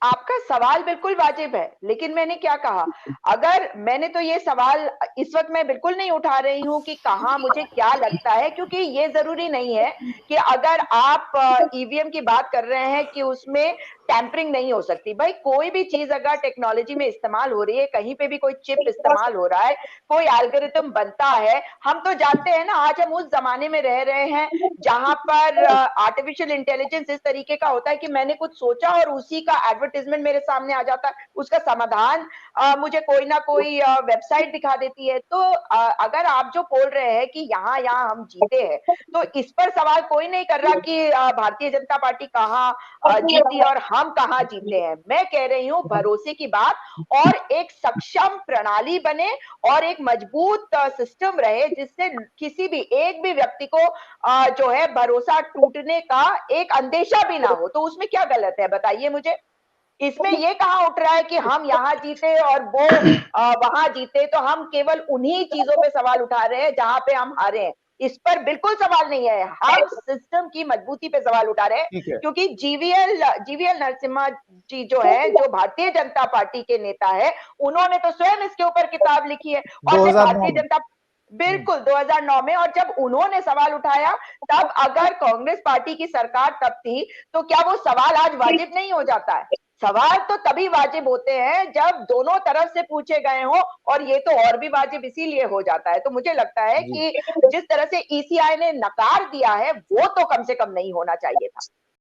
आपका सवाल बिल्कुल वाजिब है, लेकिन मैंने क्या कहा, अगर मैंने तो ये सवाल इस वक्त मैं बिल्कुल नहीं उठा रही हूं कि कहाँ मुझे क्या लगता है, क्योंकि ये जरूरी नहीं है कि अगर आप ईवीएम की बात कर रहे हैं कि उसमें टैंपरिंग नहीं हो सकती। भाई कोई भी चीज अगर टेक्नोलॉजी में इस्तेमाल हो रही है, कहीं पे भी कोई चिप इस्तेमाल हो रहा है, कोई एल्गोरिथम बनता है, हम तो जानते हैं ना, आज हम उस जमाने में रह रहे हैं जहां पर आर्टिफिशियल इंटेलिजेंस इस तरीके का होता है कि मैंने कुछ सोचा और उसी का एडवर्टाइजमेंट मेरे सामने आ जाता है, उसका समाधान मुझे कोई ना कोई वेबसाइट दिखा देती है। तो अगर आप जो बोल रहे हैं कि यहाँ यहाँ हम जीते हैं, तो इस पर सवाल कोई नहीं कर रहा कि भारतीय जनता पार्टी कहाँ जीती और हम कहाँ जीते हैं। मैं कह रही हूँ भरोसे की बात, और एक सक्षम प्रणाली बने और एक मजबूत सिस्टम रहे जिससे किसी भी एक भी व्यक्ति को जो है भरोसा टूटने का एक अंदेशा भी ना हो। तो उसमें क्या गलत है बताइए मुझे। इसमें ये कहाँ उठ रहा है कि हम यहाँ जीते और वो वहां जीते, तो हम केवल उन्हीं चीजों पे सवाल उठा रहे हैं जहां पे हम हारे हैं। इस पर बिल्कुल सवाल नहीं है, हम सिस्टम की मजबूती पे सवाल उठा रहे हैं, ठीक है। क्योंकि जीवीएल नरसिम्हा जी जो है, जो भारतीय जनता पार्टी के नेता है, उन्होंने तो स्वयं इसके ऊपर किताब लिखी है। और जब 2009 भारतीय में। जनता, बिल्कुल 2009 में, और जब उन्होंने सवाल उठाया, तब अगर कांग्रेस पार्टी की सरकार तब थी, तो क्या वो सवाल आज वाजिब नहीं हो जाता है। सवाल तो तभी वाजिब होते हैं जब दोनों तरफ से पूछे गए हो, और ये तो और भी वाजिब इसीलिए हो जाता है। तो मुझे लगता है जी। कि जिस तरह से ईसीआई ने नकार दिया है, वो तो कम से कम नहीं होना चाहिए था।